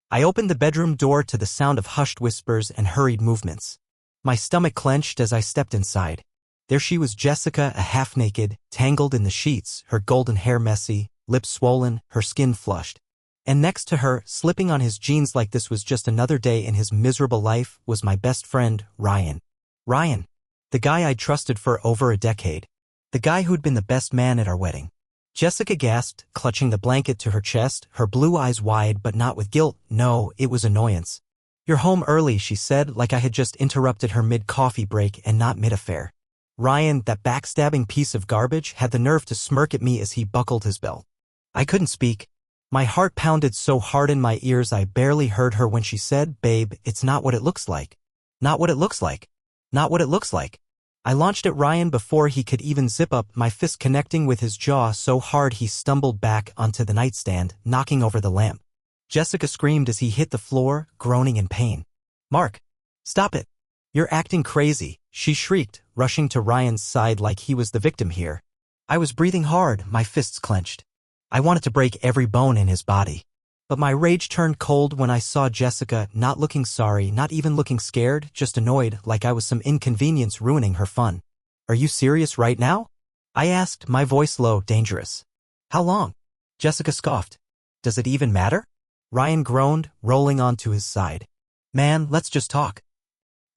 I opened the bedroom door to the sound of hushed whispers and hurried movements. My stomach clenched as I stepped inside. There she was, Jessica, a half-naked, tangled in the sheets, her golden hair messy, lips swollen, her skin flushed. And next to her, slipping on his jeans like this was just another day in his miserable life, was my best friend, Ryan. Ryan. The guy I'd trusted for over a decade. The guy who'd been the best man at our wedding. Jessica gasped, clutching the blanket to her chest, her blue eyes wide but not with guilt. No, it was annoyance. "You're home early," she said, like I had just interrupted her mid-coffee break and not mid-affair. Ryan, that backstabbing piece of garbage, had the nerve to smirk at me as he buckled his belt. I couldn't speak. My heart pounded so hard in my ears I barely heard her when she said, "Babe, it's not what it looks like. Not what it looks like. Not what it looks like." I launched at Ryan before he could even zip up, my fist connecting with his jaw so hard he stumbled back onto the nightstand, knocking over the lamp. Jessica screamed as he hit the floor, groaning in pain. "Mark, stop it. You're acting crazy," she shrieked, rushing to Ryan's side like he was the victim here. I was breathing hard, my fists clenched. I wanted to break every bone in his body. But my rage turned cold when I saw Jessica, not looking sorry, not even looking scared, just annoyed, like I was some inconvenience ruining her fun. "Are you serious right now?" I asked, my voice low, dangerous. "How long?" Jessica scoffed. "Does it even matter?" Ryan groaned, rolling onto his side. "Man, let's just talk."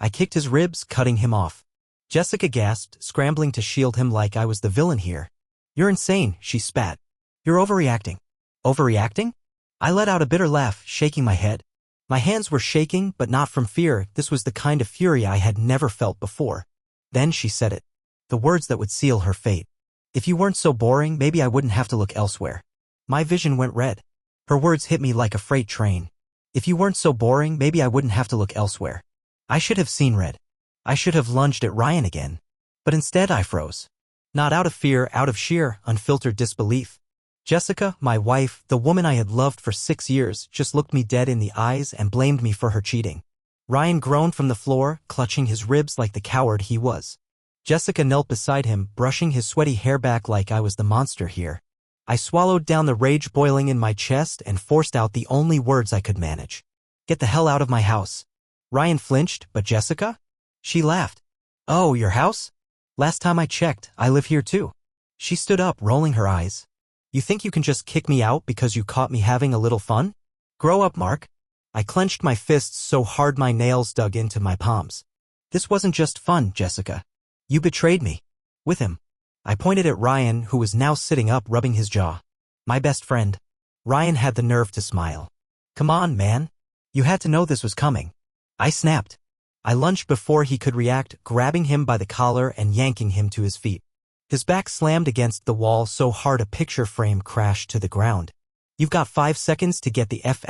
I kicked his ribs, cutting him off. Jessica gasped, scrambling to shield him like I was the villain here. "You're insane," she spat. "You're overreacting." "Overreacting?" I let out a bitter laugh, shaking my head. My hands were shaking, but not from fear. This was the kind of fury I had never felt before. Then she said it. The words that would seal her fate. "If you weren't so boring, maybe I wouldn't have to look elsewhere." My vision went red. Her words hit me like a freight train. "If you weren't so boring, maybe I wouldn't have to look elsewhere." I should have seen red. I should have lunged at Ryan again. But instead I froze. Not out of fear, out of sheer, unfiltered disbelief. Jessica, my wife, the woman I had loved for 6 years, just looked me dead in the eyes and blamed me for her cheating. Ryan groaned from the floor, clutching his ribs like the coward he was. Jessica knelt beside him, brushing his sweaty hair back like I was the monster here. I swallowed down the rage boiling in my chest and forced out the only words I could manage. "Get the hell out of my house." Ryan flinched, but Jessica? She laughed. "Oh, your house? Last time I checked, I live here too." She stood up, rolling her eyes. "You think you can just kick me out because you caught me having a little fun? Grow up, Mark." I clenched my fists so hard my nails dug into my palms. "This wasn't just fun, Jessica. You betrayed me. With him." I pointed at Ryan, who was now sitting up, rubbing his jaw. "My best friend." Ryan had the nerve to smile. "Come on, man. You had to know this was coming." I snapped. I lunged before he could react, grabbing him by the collar and yanking him to his feet. His back slammed against the wall so hard a picture frame crashed to the ground. "You've got 5 seconds to get the F***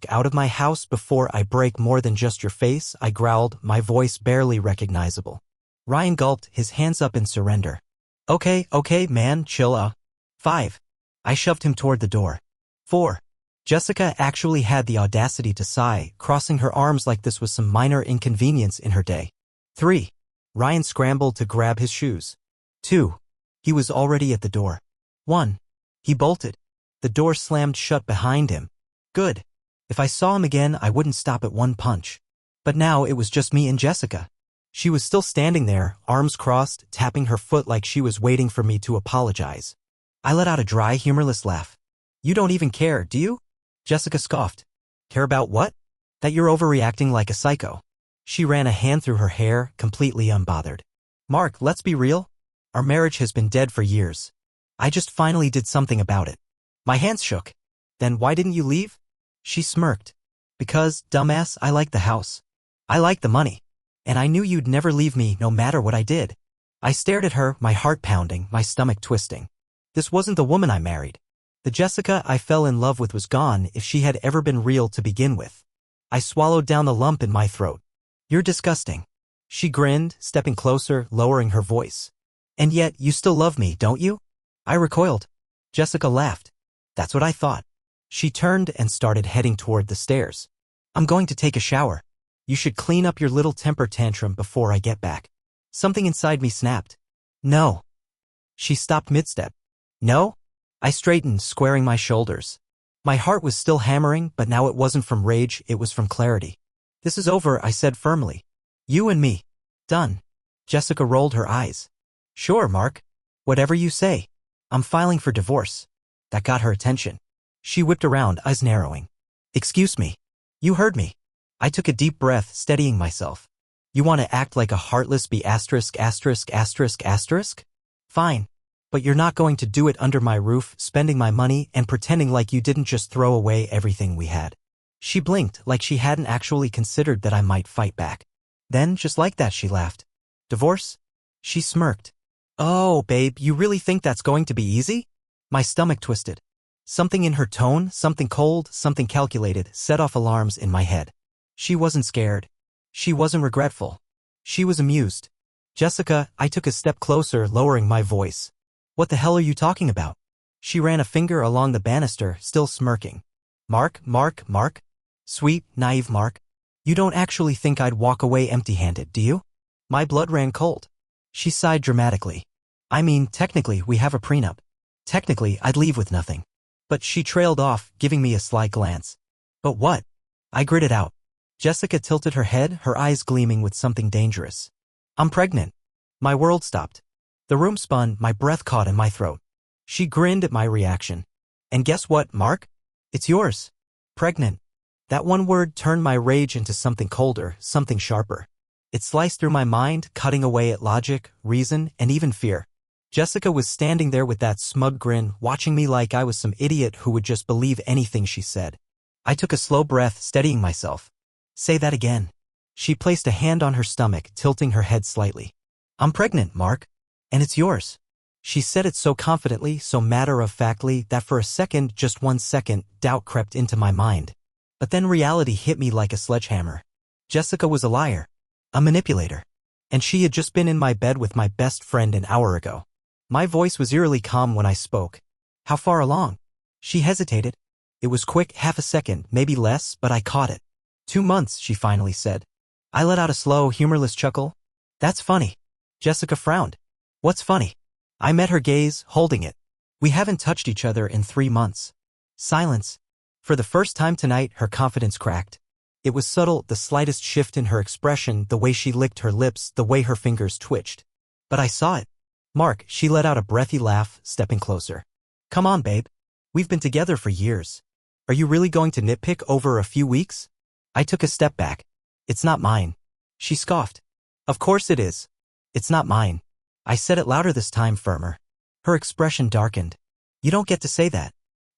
out of my house before I break more than just your face," I growled, my voice barely recognizable. Ryan gulped, his hands up in surrender. Okay, man, chill. 5. I shoved him toward the door. 4. Jessica actually had the audacity to sigh, crossing her arms like this was some minor inconvenience in her day. 3. Ryan scrambled to grab his shoes. 2. He was already at the door. 1. He bolted. The door slammed shut behind him. Good. If I saw him again, I wouldn't stop at one punch. But now it was just me and Jessica. She was still standing there, arms crossed, tapping her foot like she was waiting for me to apologize. I let out a dry, humorless laugh. "You don't even care, do you?" Jessica scoffed. "Care about what?" "That you're overreacting like a psycho." She ran a hand through her hair, completely unbothered. "Mark, let's be real. Our marriage has been dead for years. I just finally did something about it." My hands shook. "Then why didn't you leave?" She smirked. "Because, dumbass, I like the house. I like the money. And I knew you'd never leave me no matter what I did." I stared at her, my heart pounding, my stomach twisting. This wasn't the woman I married. The Jessica I fell in love with was gone if she had ever been real to begin with. I swallowed down the lump in my throat. "You're disgusting." She grinned, stepping closer, lowering her voice. "And yet, you still love me, don't you?" I recoiled. Jessica laughed. "That's what I thought." She turned and started heading toward the stairs. "I'm going to take a shower. You should clean up your little temper tantrum before I get back." Something inside me snapped. "No." She stopped mid-step. "No?" I straightened, squaring my shoulders. My heart was still hammering, but now it wasn't from rage, it was from clarity. This is over, I said firmly. You and me. Done. Jessica rolled her eyes. Sure, Mark. Whatever you say. I'm filing for divorce. That got her attention. She whipped around, eyes narrowing. Excuse me. You heard me. I took a deep breath, steadying myself. You want to act like a heartless B**********? Fine. But you're not going to do it under my roof, spending my money and pretending like you didn't just throw away everything we had. She blinked, like she hadn't actually considered that I might fight back. Then, just like that, she laughed. Divorce? She smirked. Oh, babe, you really think that's going to be easy? My stomach twisted. Something in her tone, something cold, something calculated, set off alarms in my head. She wasn't scared. She wasn't regretful. She was amused. Jessica, I took a step closer, lowering my voice. What the hell are you talking about? She ran a finger along the banister, still smirking. Mark. Sweet, naive Mark. You don't actually think I'd walk away empty-handed, do you? My blood ran cold. She sighed dramatically. I mean, technically, we have a prenup. Technically, I'd leave with nothing. But she trailed off, giving me a sly glance. But what? I gritted out. Jessica tilted her head, her eyes gleaming with something dangerous. I'm pregnant. My world stopped. The room spun, my breath caught in my throat. She grinned at my reaction. And guess what, Mark? It's yours. Pregnant. That one word turned my rage into something colder, something sharper. It sliced through my mind, cutting away at logic, reason, and even fear. Jessica was standing there with that smug grin, watching me like I was some idiot who would just believe anything she said. I took a slow breath, steadying myself. Say that again. She placed a hand on her stomach, tilting her head slightly. I'm pregnant, Mark. And it's yours. She said it so confidently, so matter-of-factly, that for a second, just 1 second, doubt crept into my mind. But then reality hit me like a sledgehammer. Jessica was a liar. A manipulator. And she had just been in my bed with my best friend an hour ago. My voice was eerily calm when I spoke. How far along? She hesitated. It was quick, half a second, maybe less, but I caught it. 2 months, she finally said. I let out a slow, humorless chuckle. That's funny. Jessica frowned. What's funny? I met her gaze, holding it. We haven't touched each other in 3 months. Silence. For the first time tonight, her confidence cracked. It was subtle, the slightest shift in her expression, the way she licked her lips, the way her fingers twitched. But I saw it. Mark, she let out a breathy laugh, stepping closer. Come on, babe. We've been together for years. Are you really going to nitpick over a few weeks? I took a step back. It's not mine. She scoffed. Of course it is. It's not mine. I said it louder this time, firmer. Her expression darkened. You don't get to say that.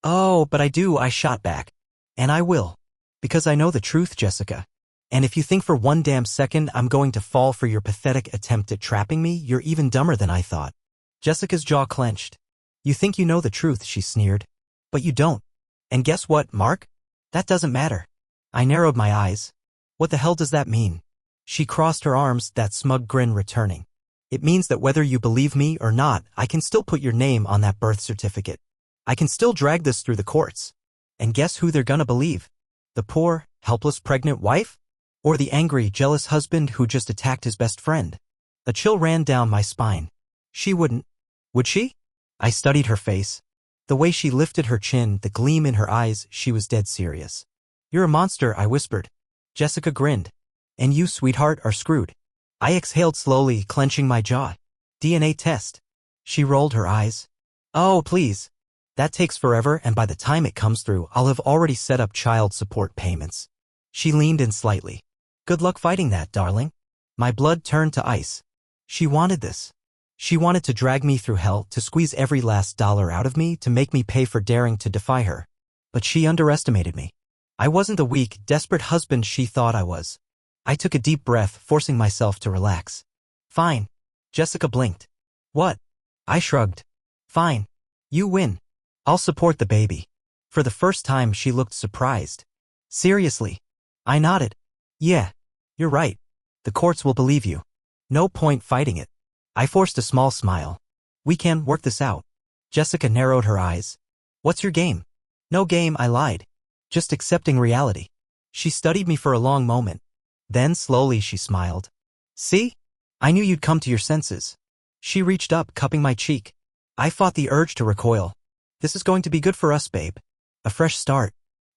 Oh, but I do, I shot back. And I will. Because I know the truth, Jessica. And if you think for one damn second I'm going to fall for your pathetic attempt at trapping me, you're even dumber than I thought. Jessica's jaw clenched. You think you know the truth, she sneered. But you don't. And guess what, Mark? That doesn't matter. I narrowed my eyes. What the hell does that mean? She crossed her arms, that smug grin returning. It means that whether you believe me or not, I can still put your name on that birth certificate. I can still drag this through the courts. And guess who they're gonna believe? The poor, helpless pregnant wife? Or the angry, jealous husband who just attacked his best friend? A chill ran down my spine. She wouldn't. Would she? I studied her face. The way she lifted her chin, the gleam in her eyes, she was dead serious. You're a monster, I whispered. Jessica grinned. And you, sweetheart, are screwed. I exhaled slowly, clenching my jaw. DNA test. She rolled her eyes. Oh, please. That takes forever, and by the time it comes through, I'll have already set up child support payments. She leaned in slightly. Good luck fighting that, darling. My blood turned to ice. She wanted this. She wanted to drag me through hell, to squeeze every last dollar out of me, to make me pay for daring to defy her. But she underestimated me. I wasn't the weak, desperate husband she thought I was. I took a deep breath, forcing myself to relax. Fine. Jessica blinked. What? I shrugged. Fine. You win. I'll support the baby. For the first time, she looked surprised. Seriously? I nodded. Yeah. You're right. The courts will believe you. No point fighting it. I forced a small smile. We can work this out. Jessica narrowed her eyes. What's your game? No game, I lied. Just accepting reality. She studied me for a long moment. Then slowly she smiled. See? I knew you'd come to your senses. She reached up, cupping my cheek. I fought the urge to recoil. This is going to be good for us, babe. A fresh start.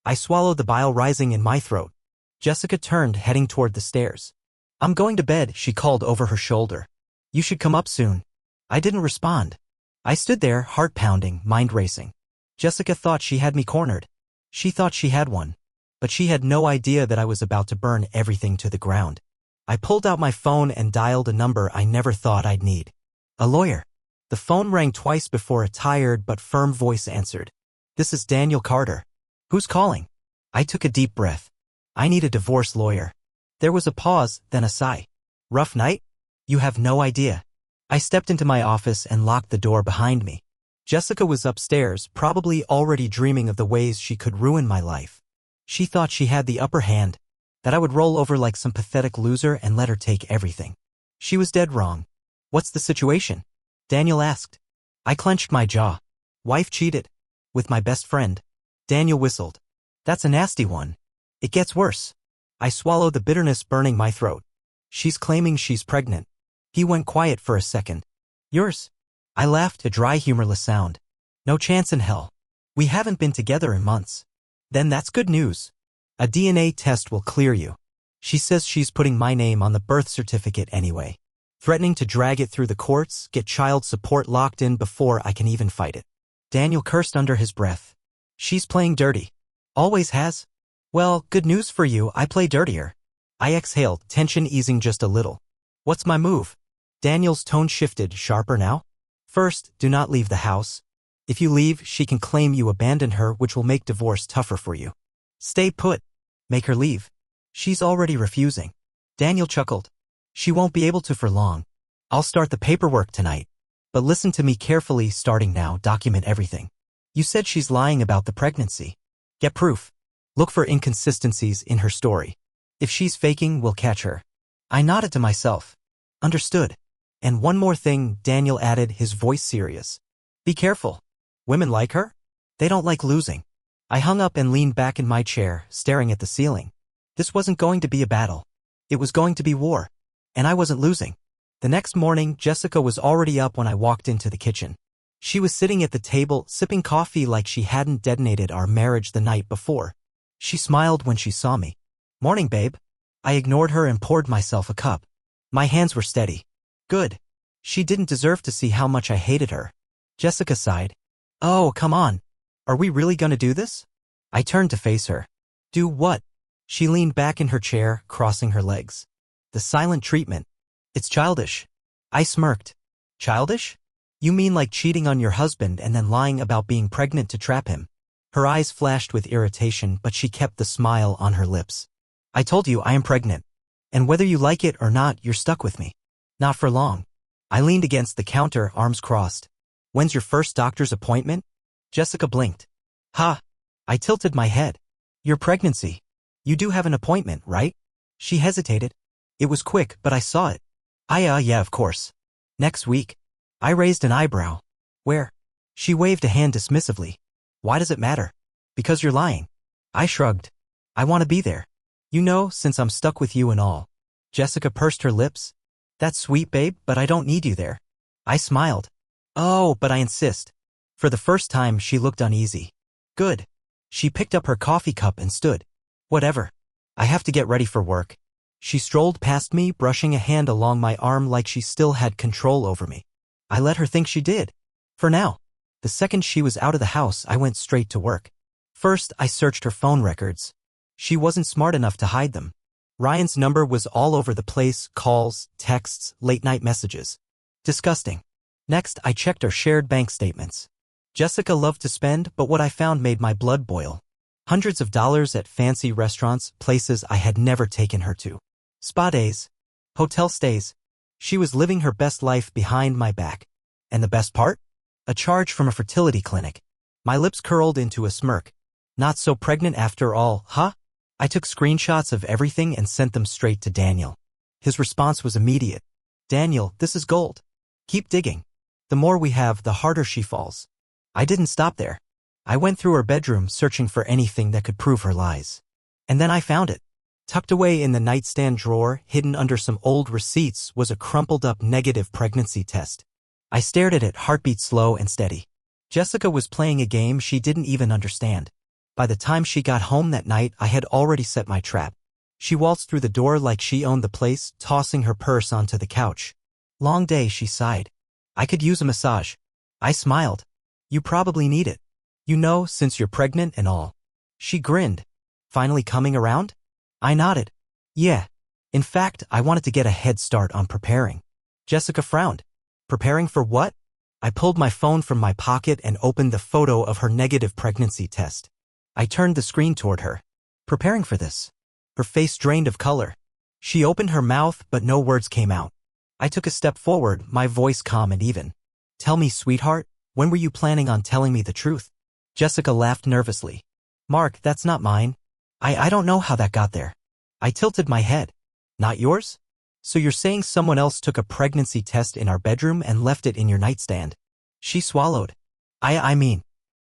I swallowed the bile rising in my throat. Jessica turned, heading toward the stairs. I'm going to bed, she called over her shoulder. You should come up soon. I didn't respond. I stood there, heart pounding, mind racing. Jessica thought she had me cornered. She thought she had one. But she had no idea that I was about to burn everything to the ground. I pulled out my phone and dialed a number I never thought I'd need. A lawyer. The phone rang twice before a tired but firm voice answered. This is Daniel Carter. Who's calling? I took a deep breath. I need a divorce lawyer. There was a pause, then a sigh. Rough night? You have no idea. I stepped into my office and locked the door behind me. Jessica was upstairs, probably already dreaming of the ways she could ruin my life. She thought she had the upper hand, that I would roll over like some pathetic loser and let her take everything. She was dead wrong. What's the situation? Daniel asked. I clenched my jaw. Wife cheated. With my best friend. Daniel whistled. That's a nasty one. It gets worse. I swallowed the bitterness burning my throat. She's claiming she's pregnant. He went quiet for a second. Yours? I laughed, a dry, humorless sound. No chance in hell. We haven't been together in months. Then that's good news. A DNA test will clear you. She says she's putting my name on the birth certificate anyway. Threatening to drag it through the courts, get child support locked in before I can even fight it. Daniel cursed under his breath. She's playing dirty. Always has. Well, good news for you, I play dirtier. I exhaled, tension easing just a little. What's my move? Daniel's tone shifted, sharper now. First, do not leave the house. If you leave, she can claim you abandoned her, which will make divorce tougher for you. Stay put. Make her leave. She's already refusing. Daniel chuckled. She won't be able to for long. I'll start the paperwork tonight. But listen to me carefully, starting now, document everything. You said she's lying about the pregnancy. Get proof. Look for inconsistencies in her story. If she's faking, we'll catch her. I nodded to myself. Understood. And one more thing, Daniel added, his voice serious. Be careful. Women like her? They don't like losing. I hung up and leaned back in my chair, staring at the ceiling. This wasn't going to be a battle. It was going to be war. And I wasn't losing. The next morning, Jessica was already up when I walked into the kitchen. She was sitting at the table, sipping coffee like she hadn't detonated our marriage the night before. She smiled when she saw me. Morning, babe. I ignored her and poured myself a cup. My hands were steady. Good. She didn't deserve to see how much I hated her. Jessica sighed. Oh, come on. Are we really gonna do this? I turned to face her. Do what? She leaned back in her chair, crossing her legs. The silent treatment. It's childish. I smirked. Childish? You mean like cheating on your husband and then lying about being pregnant to trap him? Her eyes flashed with irritation, but she kept the smile on her lips. I told you I am pregnant. And whether you like it or not, you're stuck with me. Not for long. I leaned against the counter, arms crossed. When's your first doctor's appointment? Jessica blinked. Ha! I tilted my head. Your pregnancy. You do have an appointment, right? She hesitated. It was quick, but I saw it. Yeah, of course. Next week. I raised an eyebrow. Where? She waved a hand dismissively. Why does it matter? Because you're lying. I shrugged. I want to be there. You know, since I'm stuck with you and all. Jessica pursed her lips. That's sweet, babe, but I don't need you there. I smiled. Oh, but I insist. For the first time, she looked uneasy. Good. She picked up her coffee cup and stood. Whatever. I have to get ready for work. She strolled past me, brushing a hand along my arm like she still had control over me. I let her think she did. For now. The second she was out of the house, I went straight to work. First, I searched her phone records. She wasn't smart enough to hide them. Ryan's number was all over the place, calls, texts, late-night messages. Disgusting. Next, I checked her shared bank statements. Jessica loved to spend, but what I found made my blood boil. Hundreds of dollars at fancy restaurants, places I had never taken her to. Spa days. Hotel stays. She was living her best life behind my back. And the best part? A charge from a fertility clinic. My lips curled into a smirk. Not so pregnant after all, huh? I took screenshots of everything and sent them straight to Daniel. His response was immediate. Daniel, this is gold. Keep digging. The more we have, the harder she falls. I didn't stop there. I went through her bedroom searching for anything that could prove her lies. And then I found it. Tucked away in the nightstand drawer, hidden under some old receipts, was a crumpled-up negative pregnancy test. I stared at it, heartbeat slow and steady. Jessica was playing a game she didn't even understand. By the time she got home that night, I had already set my trap. She waltzed through the door like she owned the place, tossing her purse onto the couch. Long day, she sighed. I could use a massage. I smiled. You probably need it. You know, since you're pregnant and all. She grinned. Finally coming around? I nodded. Yeah. In fact, I wanted to get a head start on preparing. Jessica frowned. Preparing for what? I pulled my phone from my pocket and opened the photo of her negative pregnancy test. I turned the screen toward her. Preparing for this. Her face drained of color. She opened her mouth, but no words came out. I took a step forward, my voice calm and even. Tell me, sweetheart, when were you planning on telling me the truth? Jessica laughed nervously. Mark, that's not mine. I don't know how that got there. I tilted my head. Not yours? So you're saying someone else took a pregnancy test in our bedroom and left it in your nightstand? She swallowed. I mean.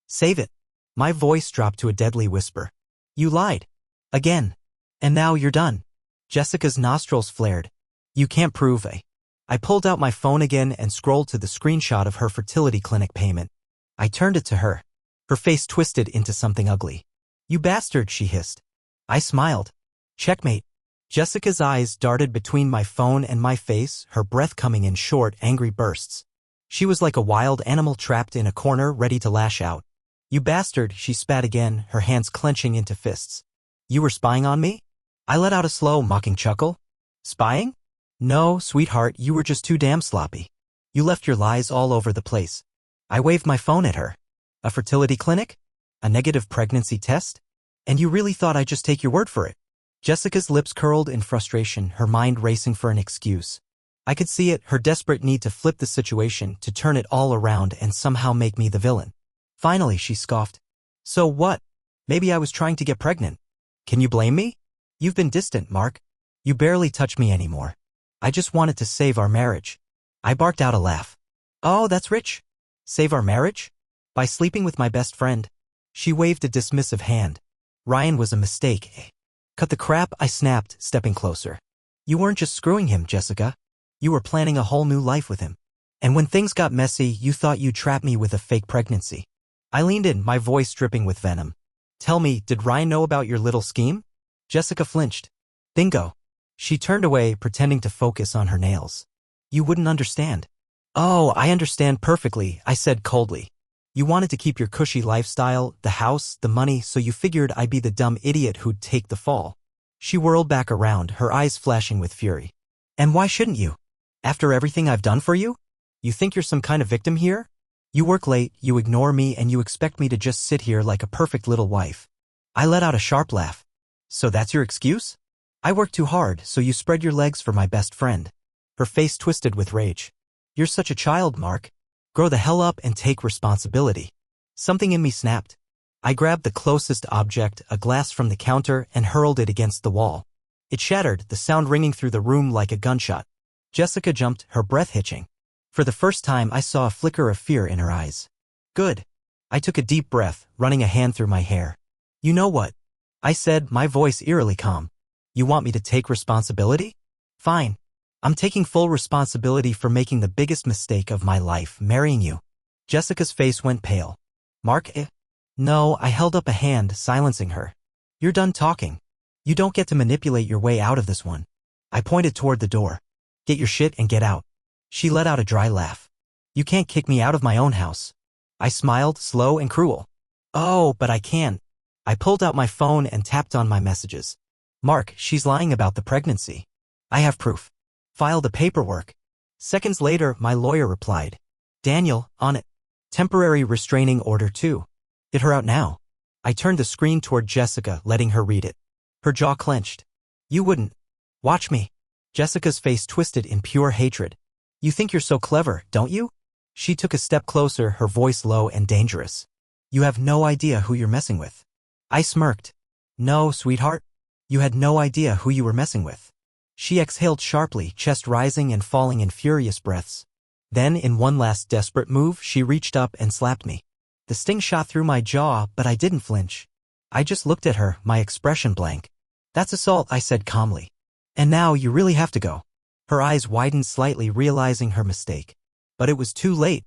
Save it. My voice dropped to a deadly whisper. You lied. Again. And now you're done. Jessica's nostrils flared. You can't prove a. I pulled out my phone again and scrolled to the screenshot of her fertility clinic payment. I turned it to her. Her face twisted into something ugly. You bastard, she hissed. I smiled. Checkmate. Jessica's eyes darted between my phone and my face, her breath coming in short, angry bursts. She was like a wild animal trapped in a corner, ready to lash out. You bastard, she spat again, her hands clenching into fists. You were spying on me? I let out a slow, mocking chuckle. Spying? No, sweetheart, you were just too damn sloppy. You left your lies all over the place. I waved my phone at her. A fertility clinic? A negative pregnancy test? And you really thought I'd just take your word for it? Jessica's lips curled in frustration, her mind racing for an excuse. I could see it, her desperate need to flip the situation, to turn it all around and somehow make me the villain. Finally, she scoffed. So what? Maybe I was trying to get pregnant. Can you blame me? You've been distant, Mark. You barely touch me anymore. I just wanted to save our marriage. I barked out a laugh. Oh, that's rich. Save our marriage? By sleeping with my best friend. She waved a dismissive hand. Ryan was a mistake, eh? Cut the crap, I snapped, stepping closer. You weren't just screwing him, Jessica. You were planning a whole new life with him. And when things got messy, you thought you'd trap me with a fake pregnancy. I leaned in, my voice dripping with venom. Tell me, did Ryan know about your little scheme? Jessica flinched. Bingo. She turned away, pretending to focus on her nails. You wouldn't understand. Oh, I understand perfectly, I said coldly. You wanted to keep your cushy lifestyle, the house, the money, so you figured I'd be the dumb idiot who'd take the fall. She whirled back around, her eyes flashing with fury. And why shouldn't you? After everything I've done for you? You think you're some kind of victim here? You work late, you ignore me, and you expect me to just sit here like a perfect little wife. I let out a sharp laugh. So that's your excuse? I work too hard, so you spread your legs for my best friend. Her face twisted with rage. You're such a child, Mark. Grow the hell up and take responsibility. Something in me snapped. I grabbed the closest object, a glass from the counter, and hurled it against the wall. It shattered, the sound ringing through the room like a gunshot. Jessica jumped, her breath hitching. For the first time, I saw a flicker of fear in her eyes. Good. I took a deep breath, running a hand through my hair. You know what? I said, my voice eerily calm. You want me to take responsibility? Fine. I'm taking full responsibility for making the biggest mistake of my life, marrying you. Jessica's face went pale. Mark, No, I held up a hand, silencing her. You're done talking. You don't get to manipulate your way out of this one. I pointed toward the door. Get your shit and get out. She let out a dry laugh. You can't kick me out of my own house. I smiled, slow and cruel. Oh, but I can. I pulled out my phone and tapped on my messages. Mark, she's lying about the pregnancy. I have proof. File the paperwork. Seconds later, my lawyer replied. Daniel, on it. Temporary restraining order 2. Get her out now. I turned the screen toward Jessica, letting her read it. Her jaw clenched. You wouldn't. Watch me. Jessica's face twisted in pure hatred. You think you're so clever, don't you? She took a step closer, her voice low and dangerous. You have no idea who you're messing with. I smirked. No, sweetheart. You had no idea who you were messing with. She exhaled sharply, chest rising and falling in furious breaths. Then, in one last desperate move, she reached up and slapped me. The sting shot through my jaw, but I didn't flinch. I just looked at her, my expression blank. That's assault, I said calmly. And now you really have to go. Her eyes widened slightly, realizing her mistake. But it was too late.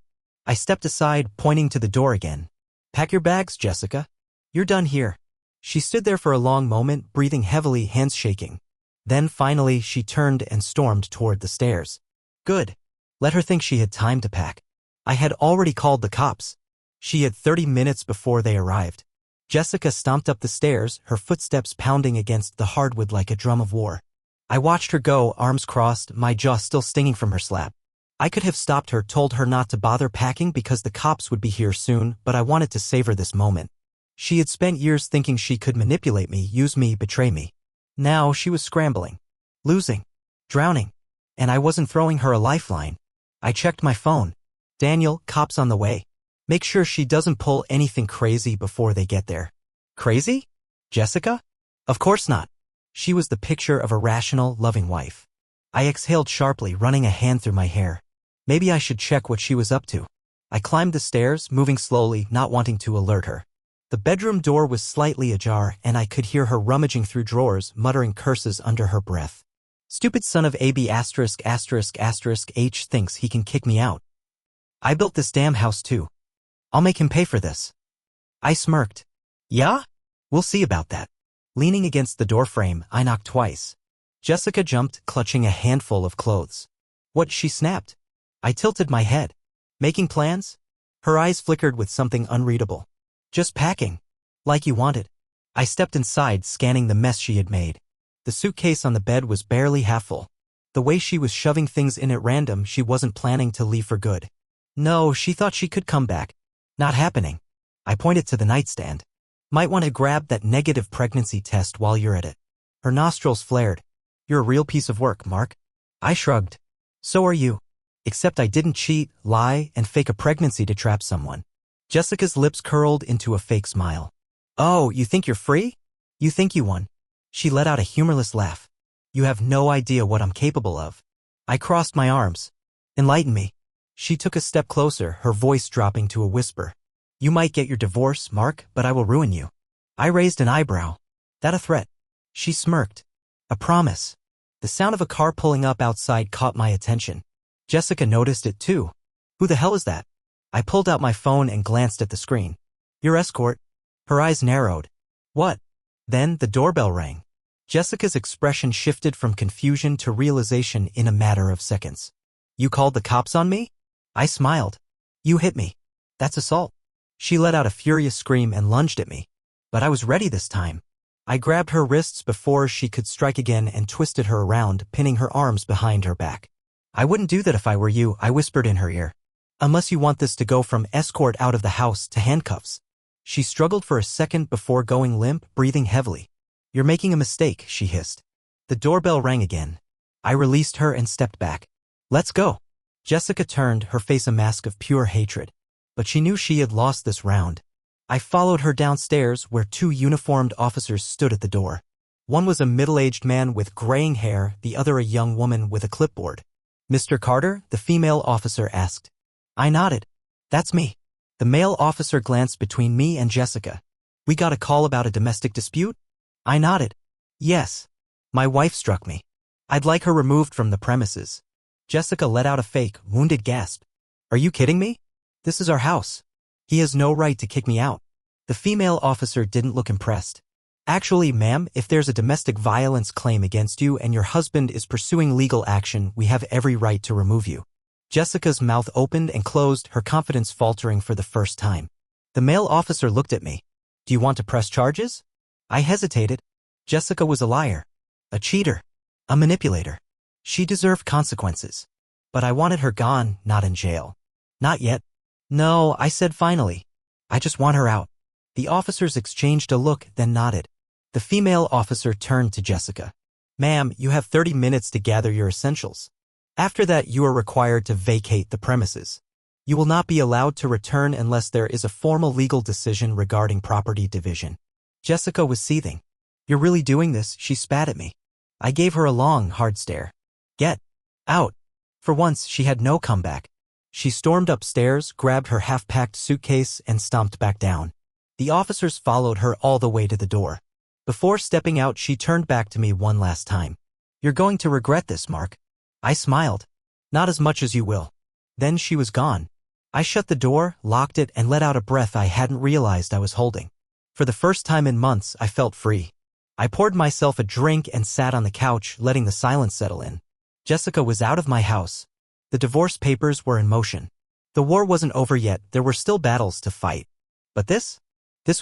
I stepped aside, pointing to the door again. Pack your bags, Jessica. You're done here. She stood there for a long moment, breathing heavily, hands shaking. Then finally she turned and stormed toward the stairs. Good. Let her think she had time to pack. I had already called the cops. She had 30 minutes before they arrived. Jessica stomped up the stairs, her footsteps pounding against the hardwood like a drum of war. I watched her go, arms crossed, my jaw still stinging from her slap. I could have stopped her, told her not to bother packing because the cops would be here soon, but I wanted to savor this moment. She had spent years thinking she could manipulate me, use me, betray me. Now she was scrambling, losing, drowning, and I wasn't throwing her a lifeline. I checked my phone. Daniel, cops on the way. Make sure she doesn't pull anything crazy before they get there. Crazy? Jessica? Of course not. She was the picture of a rational, loving wife. I exhaled sharply, running a hand through my hair. Maybe I should check what she was up to. I climbed the stairs, moving slowly, not wanting to alert her. The bedroom door was slightly ajar, and I could hear her rummaging through drawers, muttering curses under her breath. Stupid son of AB ****H thinks he can kick me out. I built this damn house too. I'll make him pay for this. I smirked. Yeah? We'll see about that. Leaning against the doorframe, I knocked twice. Jessica jumped, clutching a handful of clothes. What? She snapped. I tilted my head. Making plans? Her eyes flickered with something unreadable. Just packing. Like you wanted. I stepped inside, scanning the mess she had made. The suitcase on the bed was barely half full. The way she was shoving things in at random, she wasn't planning to leave for good. No, she thought she could come back. Not happening. I pointed to the nightstand. Might want to grab that negative pregnancy test while you're at it. Her nostrils flared. You're a real piece of work, Mark. I shrugged. So are you. Except I didn't cheat, lie, and fake a pregnancy to trap someone. Jessica's lips curled into a fake smile. Oh, you think you're free? You think you won? She let out a humorless laugh. You have no idea what I'm capable of. I crossed my arms. Enlighten me. She took a step closer, her voice dropping to a whisper. You might get your divorce, Mark, but I will ruin you. I raised an eyebrow. That a threat? She smirked. A promise. The sound of a car pulling up outside caught my attention. Jessica noticed it too. Who the hell is that? I pulled out my phone and glanced at the screen. Your escort. Her eyes narrowed. What? Then the doorbell rang. Jessica's expression shifted from confusion to realization in a matter of seconds. You called the cops on me? I smiled. You hit me. That's assault. She let out a furious scream and lunged at me. But I was ready this time. I grabbed her wrists before she could strike again and twisted her around, pinning her arms behind her back. I wouldn't do that if I were you, I whispered in her ear. Unless you want this to go from escort out of the house to handcuffs. She struggled for a second before going limp, breathing heavily. You're making a mistake, she hissed. The doorbell rang again. I released her and stepped back. Let's go. Jessica turned, her face a mask of pure hatred. But she knew she had lost this round. I followed her downstairs where two uniformed officers stood at the door. One was a middle-aged man with graying hair, the other a young woman with a clipboard. Mr. Carter, the female officer asked. I nodded. That's me. The male officer glanced between me and Jessica. We got a call about a domestic dispute? I nodded. Yes. My wife struck me. I'd like her removed from the premises. Jessica let out a fake, wounded gasp. Are you kidding me? This is our house. He has no right to kick me out. The female officer didn't look impressed. Actually, ma'am, if there's a domestic violence claim against you and your husband is pursuing legal action, we have every right to remove you. Jessica's mouth opened and closed, her confidence faltering for the first time. The male officer looked at me. Do you want to press charges? I hesitated. Jessica was a liar. A cheater. A manipulator. She deserved consequences. But I wanted her gone, not in jail. Not yet. No, I said finally. I just want her out. The officers exchanged a look, then nodded. The female officer turned to Jessica. Ma'am, you have 30 minutes to gather your essentials. After that, you are required to vacate the premises. You will not be allowed to return unless there is a formal legal decision regarding property division. Jessica was seething. You're really doing this? She spat at me. I gave her a long, hard stare. Get out. For once, she had no comeback. She stormed upstairs, grabbed her half-packed suitcase, and stomped back down. The officers followed her all the way to the door. Before stepping out, she turned back to me one last time. You're going to regret this, Mark. I smiled. Not as much as you will. Then she was gone. I shut the door, locked it, and let out a breath I hadn't realized I was holding. For the first time in months, I felt free. I poured myself a drink and sat on the couch, letting the silence settle in. Jessica was out of my house. The divorce papers were in motion. The war wasn't over yet, there were still battles to fight. But this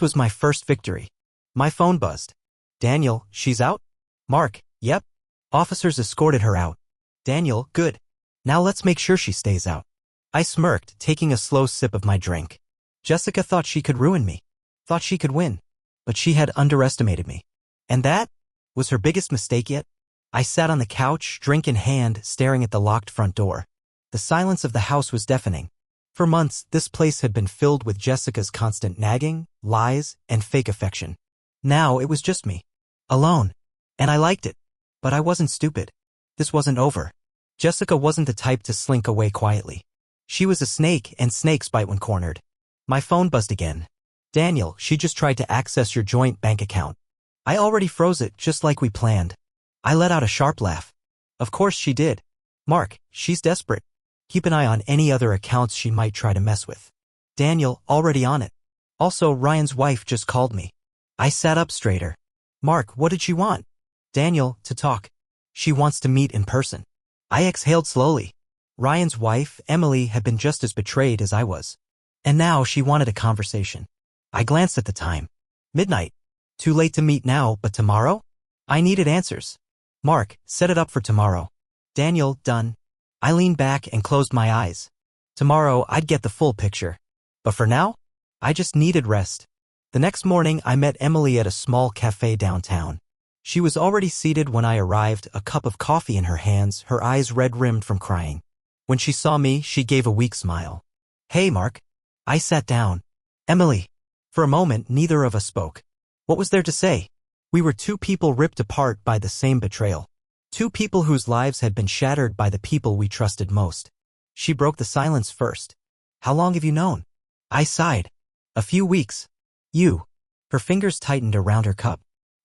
was my first victory. My phone buzzed. Daniel, she's out? Mark, yep. Officers escorted her out. Daniel, good. Now let's make sure she stays out. I smirked, taking a slow sip of my drink. Jessica thought she could ruin me. Thought she could win. But she had underestimated me. And that was her biggest mistake yet. I sat on the couch, drink in hand, staring at the locked front door. The silence of the house was deafening. For months, this place had been filled with Jessica's constant nagging, lies, and fake affection. Now it was just me. Alone. And I liked it. But I wasn't stupid. This wasn't over. Jessica wasn't the type to slink away quietly. She was a snake, and snakes bite when cornered. My phone buzzed again. Daniel, she just tried to access your joint bank account. I already froze it, just like we planned. I let out a sharp laugh. Of course she did. Mark, she's desperate. Keep an eye on any other accounts she might try to mess with. Daniel, already on it. Also, Ryan's wife just called me. I sat up straighter. Mark, what did she want? Daniel, to talk. She wants to meet in person. I exhaled slowly. Ryan's wife, Emily, had been just as betrayed as I was. And now she wanted a conversation. I glanced at the time. Midnight. Too late to meet now, but tomorrow? I needed answers. Mark, set it up for tomorrow. Daniel, done. I leaned back and closed my eyes. Tomorrow, I'd get the full picture. But for now, I just needed rest. The next morning, I met Emily at a small cafe downtown. She was already seated when I arrived, a cup of coffee in her hands, her eyes red-rimmed from crying. When she saw me, she gave a weak smile. Hey, Mark. I sat down. Emily. For a moment, neither of us spoke. What was there to say? We were two people ripped apart by the same betrayal. Two people whose lives had been shattered by the people we trusted most. She broke the silence first. How long have you known? I sighed. A few weeks. You. Her fingers tightened around her cup.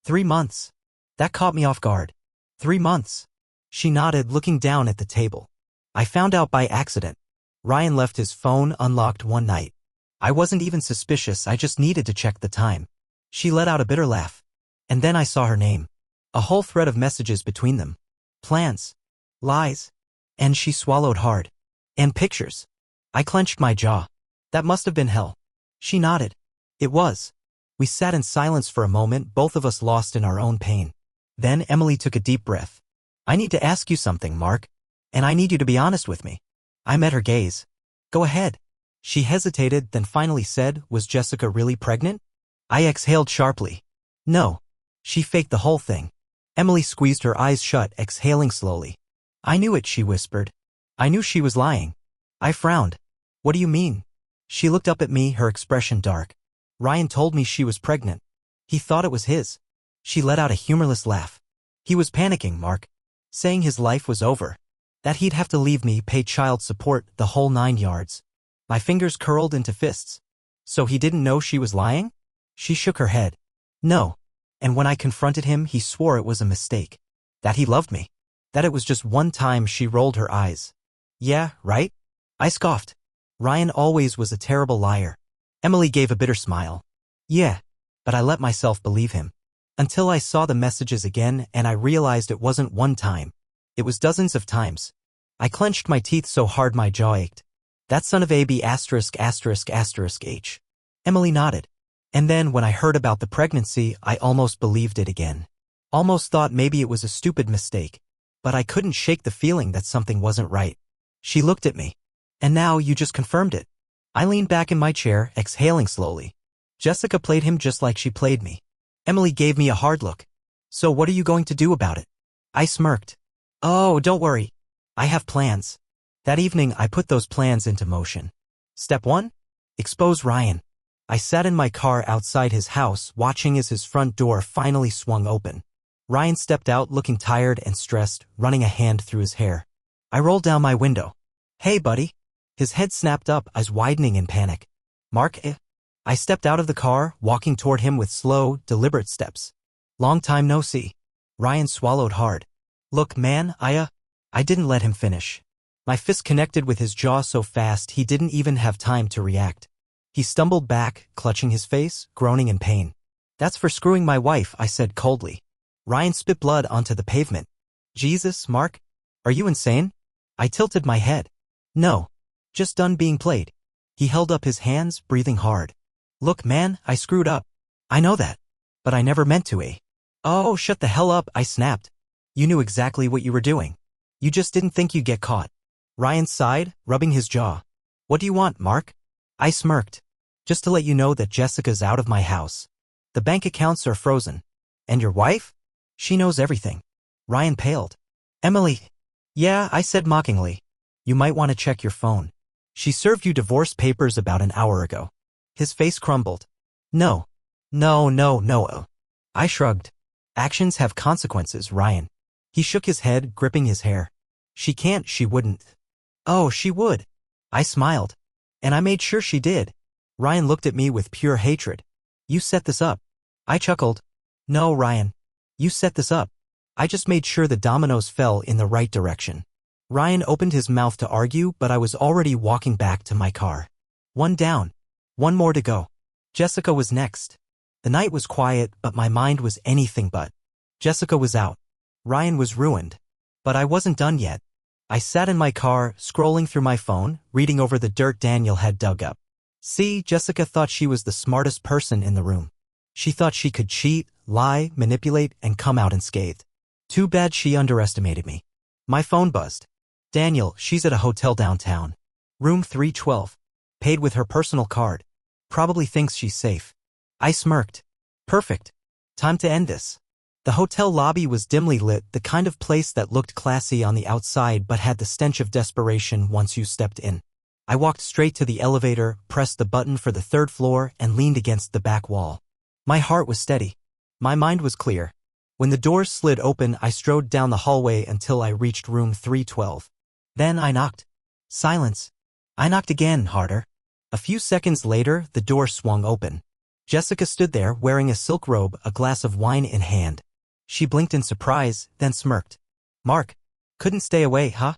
3 months. That caught me off guard. 3 months. She nodded, looking down at the table. I found out by accident. Ryan left his phone unlocked one night. I wasn't even suspicious, I just needed to check the time. She let out a bitter laugh. And then I saw her name. A whole thread of messages between them. Plans. Lies. And she swallowed hard. And pictures. I clenched my jaw. That must have been hell. She nodded. It was. We sat in silence for a moment, both of us lost in our own pain. Then Emily took a deep breath. I need to ask you something, Mark. And I need you to be honest with me. I met her gaze. Go ahead. She hesitated, then finally said, was Jessica really pregnant? I exhaled sharply. No. She faked the whole thing. Emily squeezed her eyes shut, exhaling slowly. I knew it, she whispered. I knew she was lying. I frowned. What do you mean? She looked up at me, her expression dark. Ryan told me she was pregnant. He thought it was his. She let out a humorless laugh. He was panicking, Mark. Saying his life was over. That he'd have to leave me, pay child support, the whole 9 yards. My fingers curled into fists. So he didn't know she was lying? She shook her head. No. And when I confronted him, he swore it was a mistake. That he loved me. That it was just one time. She rolled her eyes. Yeah, right? I scoffed. Ryan always was a terrible liar. Emily gave a bitter smile. Yeah, but I let myself believe him. Until I saw the messages again and I realized it wasn't one time. It was dozens of times. I clenched my teeth so hard my jaw ached. That son of a b**************************** H. Emily nodded. And then when I heard about the pregnancy, I almost believed it again. Almost thought maybe it was a stupid mistake. But I couldn't shake the feeling that something wasn't right. She looked at me. And now you just confirmed it. I leaned back in my chair, exhaling slowly. Jessica played him just like she played me. Emily gave me a hard look. So what are you going to do about it? I smirked. Oh, don't worry. I have plans. That evening, I put those plans into motion. Step 1? Expose Ryan. I sat in my car outside his house, watching as his front door finally swung open. Ryan stepped out looking tired and stressed, running a hand through his hair. I rolled down my window. Hey, buddy. His head snapped up, eyes widening in panic. Mark, I stepped out of the car, walking toward him with slow, deliberate steps. Long time no see. Ryan swallowed hard. Look, man, I didn't let him finish. My fist connected with his jaw so fast he didn't even have time to react. He stumbled back, clutching his face, groaning in pain. That's for screwing my wife, I said coldly. Ryan spit blood onto the pavement. Jesus, Mark? Are you insane? I tilted my head. No. Just done being played. He held up his hands, breathing hard. Look, man, I screwed up. I know that. But I never meant to, eh? Oh, shut the hell up, I snapped. You knew exactly what you were doing. You just didn't think you'd get caught. Ryan sighed, rubbing his jaw. What do you want, Mark? I smirked. Just to let you know that Jessica's out of my house. The bank accounts are frozen. And your wife? She knows everything. Ryan paled. Emily. Yeah, I said mockingly. You might want to check your phone. She served you divorce papers about an hour ago. His face crumbled. No. No. I shrugged. Actions have consequences, Ryan. He shook his head, gripping his hair. She can't, she wouldn't. Oh, she would. I smiled. And I made sure she did. Ryan looked at me with pure hatred. You set this up. I chuckled. No, Ryan. You set this up. I just made sure the dominoes fell in the right direction. Ryan opened his mouth to argue, but I was already walking back to my car. One down. One more to go. Jessica was next. The night was quiet, but my mind was anything but. Jessica was out. Ryan was ruined. But I wasn't done yet. I sat in my car, scrolling through my phone, reading over the dirt Daniel had dug up. See, Jessica thought she was the smartest person in the room. She thought she could cheat, lie, manipulate, and come out unscathed. Too bad she underestimated me. My phone buzzed. Daniel, she's at a hotel downtown. Room 312. Paid with her personal card. Probably thinks she's safe. I smirked. Perfect. Time to end this. The hotel lobby was dimly lit, the kind of place that looked classy on the outside but had the stench of desperation once you stepped in. I walked straight to the elevator, pressed the button for the third floor, and leaned against the back wall. My heart was steady. My mind was clear. When the doors slid open, I strode down the hallway until I reached room 312. Then I knocked. Silence. I knocked again, harder. A few seconds later, the door swung open. Jessica stood there, wearing a silk robe, a glass of wine in hand. She blinked in surprise, then smirked. Mark. Couldn't stay away, huh?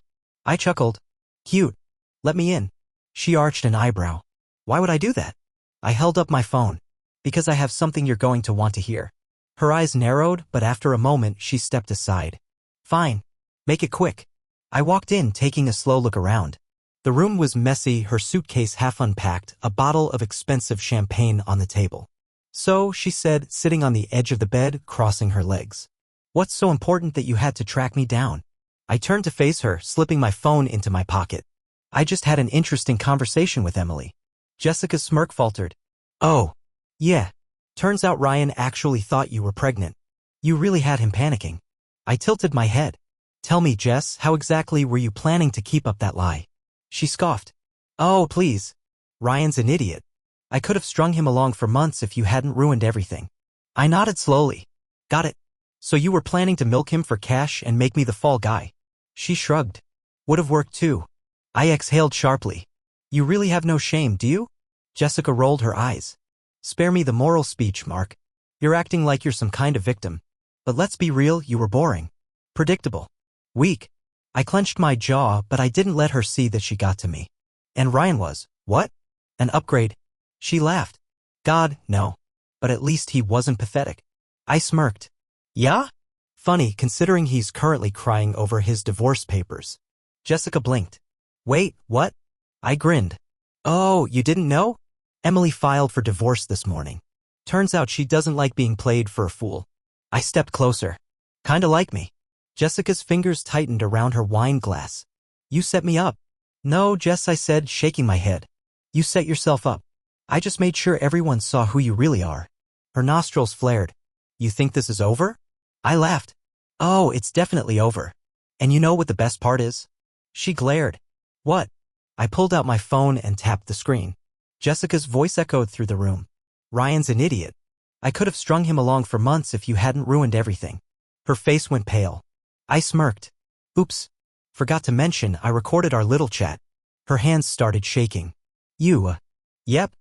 I chuckled. Cute. Let me in. She arched an eyebrow. Why would I do that? I held up my phone. Because I have something you're going to want to hear. Her eyes narrowed, but after a moment she stepped aside. Fine. Make it quick. I walked in, taking a slow look around. The room was messy, her suitcase half unpacked, a bottle of expensive champagne on the table. So, she said, sitting on the edge of the bed, crossing her legs. What's so important that you had to track me down? I turned to face her, slipping my phone into my pocket. I just had an interesting conversation with Emily. Jessica's smirk faltered. Oh. Yeah. Turns out Ryan actually thought you were pregnant. You really had him panicking. I tilted my head. Tell me, Jess, how exactly were you planning to keep up that lie? She scoffed. Oh, please. Ryan's an idiot. I could have strung him along for months if you hadn't ruined everything. I nodded slowly. Got it. So you were planning to milk him for cash and make me the fall guy. She shrugged. Would have worked too. I exhaled sharply. You really have no shame, do you? Jessica rolled her eyes. Spare me the moral speech, Mark. You're acting like you're some kind of victim. But let's be real, you were boring. Predictable. Weak. I clenched my jaw, but I didn't let her see that she got to me. And Ryan was, what? An upgrade? She laughed. God, no. But at least he wasn't pathetic. I smirked. Yeah? Funny, considering he's currently crying over his divorce papers. Jessica blinked. Wait, what? I grinned. Oh, you didn't know? Emily filed for divorce this morning. Turns out she doesn't like being played for a fool. I stepped closer. Kinda like me. Jessica's fingers tightened around her wine glass. You set me up. No, Jess, I said, shaking my head. You set yourself up. I just made sure everyone saw who you really are. Her nostrils flared. You think this is over? I laughed. Oh, it's definitely over. And you know what the best part is? She glared. What? I pulled out my phone and tapped the screen. Jessica's voice echoed through the room. Ryan's an idiot. I could have strung him along for months if you hadn't ruined everything. Her face went pale. I smirked. Oops. Forgot to mention I recorded our little chat. Her hands started shaking. Yep.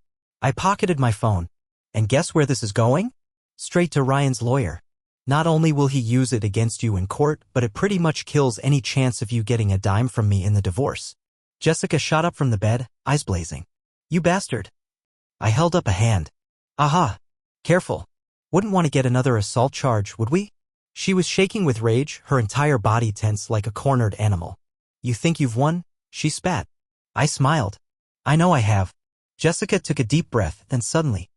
I pocketed my phone. And guess where this is going? Straight to Ryan's lawyer. Not only will he use it against you in court, but it pretty much kills any chance of you getting a dime from me in the divorce. Jessica shot up from the bed, eyes blazing. You bastard. I held up a hand. Aha! Careful. Wouldn't want to get another assault charge, would we? She was shaking with rage, her entire body tense like a cornered animal. You think you've won? She spat. I smiled. I know I have. Jessica took a deep breath, then suddenly,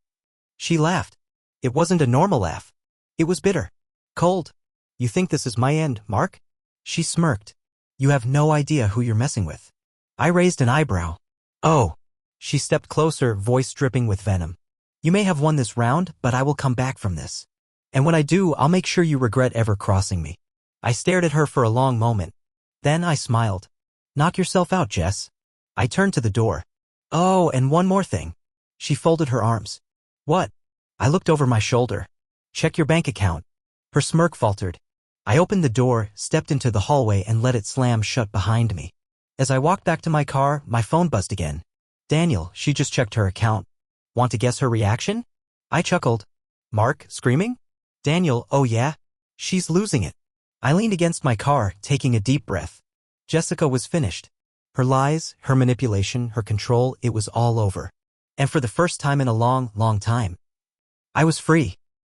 she laughed. It wasn't a normal laugh. It was bitter. Cold. You think this is my end, Mark? She smirked. You have no idea who you're messing with. I raised an eyebrow. Oh. She stepped closer, voice dripping with venom. You may have won this round, but I will come back from this. And when I do, I'll make sure you regret ever crossing me. I stared at her for a long moment. Then I smiled. Knock yourself out, Jess. I turned to the door. Oh, and one more thing. She folded her arms. What? I looked over my shoulder. Check your bank account. Her smirk faltered. I opened the door, stepped into the hallway and let it slam shut behind me. As I walked back to my car, my phone buzzed again. Daniel, she just checked her account. Want to guess her reaction? I chuckled. Mark, screaming? Daniel, oh yeah? She's losing it. I leaned against my car, taking a deep breath. Jessica was finished. Her lies, her manipulation, her control, it was all over. And for the first time in a long, long time, I was free.